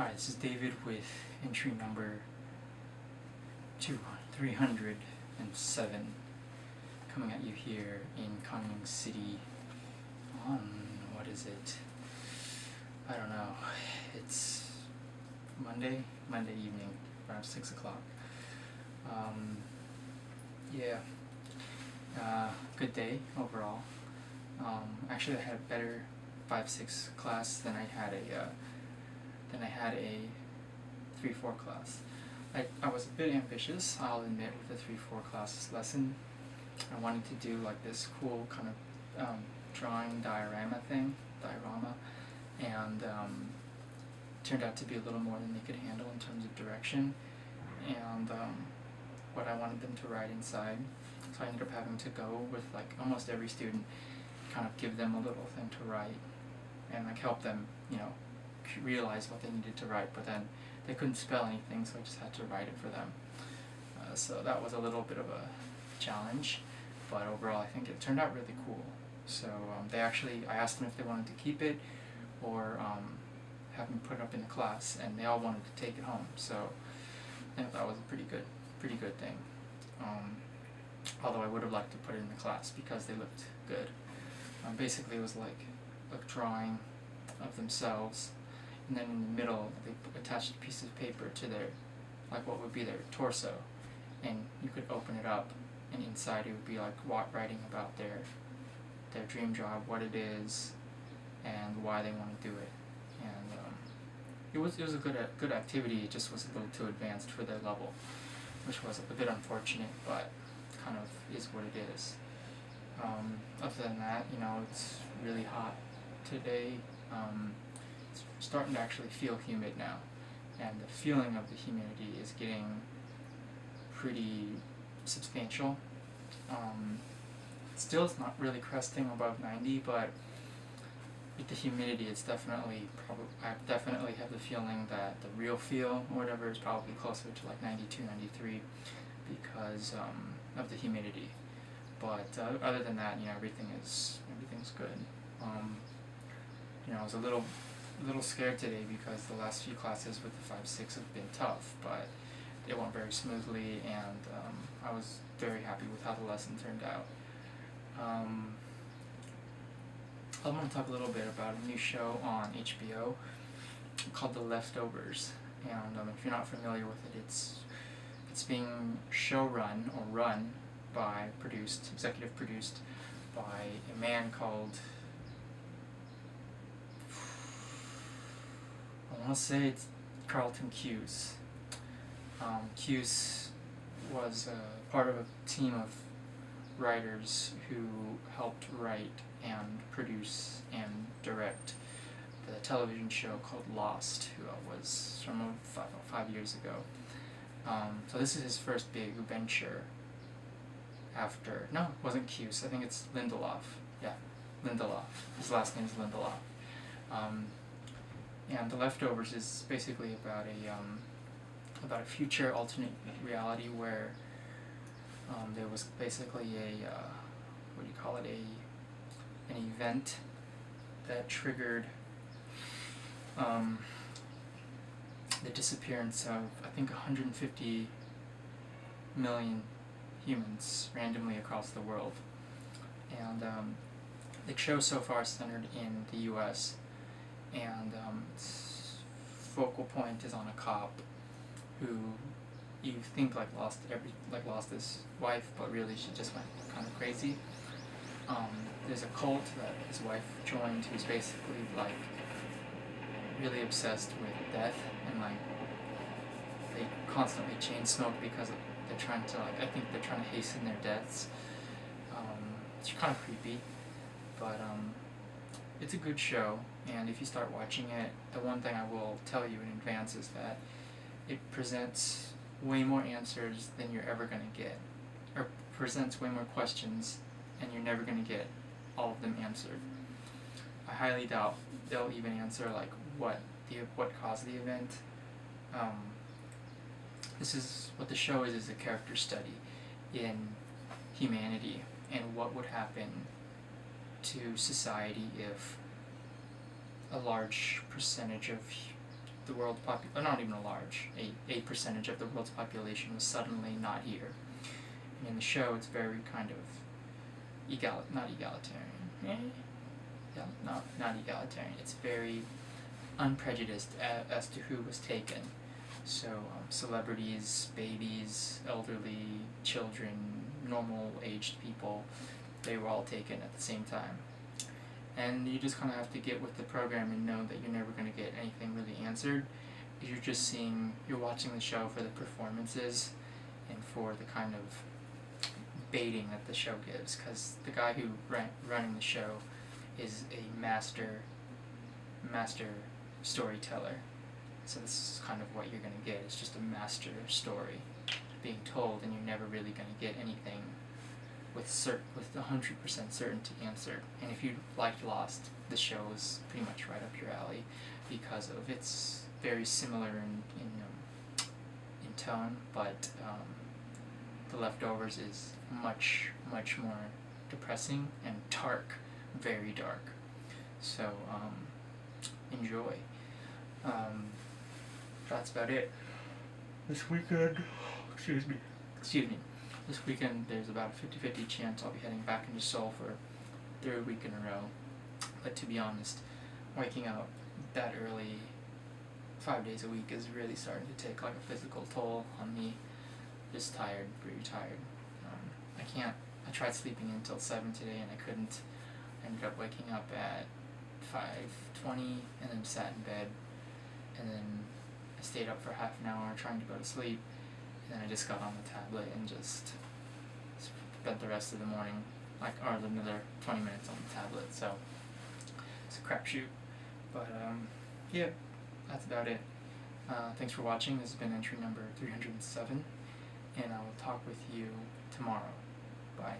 Hi, this is David with entry number 307, coming at you here in Kunming City on, what is it? I don't know. It's Monday evening, around 6 o'clock. Good day overall. Actually, I had a better 5-6 class than I had a 3-4 class. I was a bit ambitious, I'll admit, with the 3-4 class lesson. I wanted to do like this cool kind of drawing diorama, and turned out to be a little more than they could handle in terms of direction and what I wanted them to write inside. So I ended up having to go with like almost every student, kind of give them a little thing to write and like help them, realize what they needed to write, but then they couldn't spell anything, so I just had to write it for them. So that was a little bit of a challenge, but overall I think it turned out really cool. So I asked them if they wanted to keep it or have me put it up in the class, and they all wanted to take it home. So I think that was a pretty good thing. Although I would have liked to put it in the class because they looked good. Basically it was like a drawing of themselves, and then in the middle they attached a piece of paper to their, like what would be their torso, and you could open it up, and inside it would be like writing about their dream job, what it is, and why they want to do it. And it was a good activity. It just was a little too advanced for their level, which was a bit unfortunate, but kind of is what it is. Other than that, it's really hot today. It's starting to actually feel humid now, and the feeling of the humidity is getting pretty substantial. Still, it's not really cresting above 90, but with the humidity, I definitely have the feeling that the real feel or whatever is probably closer to like 92, 93 because of the humidity. But other than that, everything's good. I was a little scared today because the last few classes with the 5-6 have been tough, but they went very smoothly, and I was very happy with how the lesson turned out. I want to talk a little bit about a new show on HBO called The Leftovers, and if you're not familiar with it, it's being run by executive produced by a man called, I want to say it's Carlton Cuse. Cuse was part of a team of writers who helped write and produce and direct the television show called Lost, was from 5 years ago. So this is his first big venture after, no, it wasn't Cuse, I think it's Lindelof. Yeah, Lindelof. His last name is Lindelof. And The Leftovers is basically about a future alternate reality where there was basically an event that triggered the disappearance of, I think, 150 million humans randomly across the world. And the show so far is centered in the U.S., and its focal point is on a cop who you think lost his wife, but really she just went kind of crazy. There's a cult that his wife joined who's basically really obsessed with death, and they constantly chain smoke because they're trying to hasten their deaths. It's kind of creepy, but it's a good show, and if you start watching it, the one thing I will tell you in advance is that it presents way more answers than you're ever going to get, or presents way more questions, and you're never going to get all of them answered. I highly doubt they'll even answer what caused the event. This is what the show is a character study in humanity and what would happen to society if a large percentage of the world's not even a large, a percentage of the world's population was suddenly not here. And in the show, it's very kind of not egalitarian. Not egalitarian. It's very unprejudiced as to who was taken. So celebrities, babies, elderly, children, normal aged people, they were all taken at the same time. And you just kind of have to get with the program and know that you're never going to get anything really answered. You're watching the show for the performances and for the kind of baiting that the show gives, because the guy who running the show is a master storyteller. So this is kind of what you're going to get. It's just a master story being told, and you're never really going to get anything with 100% certainty answered. And if you liked Lost, the show is pretty much right up your alley because of it's very similar in tone, but The Leftovers is much more depressing and dark, very dark. So enjoy. That's about it. This weekend, excuse me. This weekend there's about a 50-50 chance I'll be heading back into Seoul for a third week in a row. But to be honest, waking up that early 5 days a week is really starting to take like a physical toll on me. Just tired, very tired. I tried sleeping until 7 today and I couldn't. I ended up waking up at 5:20 and then sat in bed, and then I stayed up for half an hour trying to go to sleep, and then I just got on the tablet and just spent the rest of the morning, or another 20 minutes on the tablet, so it's a crapshoot. But yeah, that's about it. Thanks for watching. This has been entry number 307, and I will talk with you tomorrow. Bye.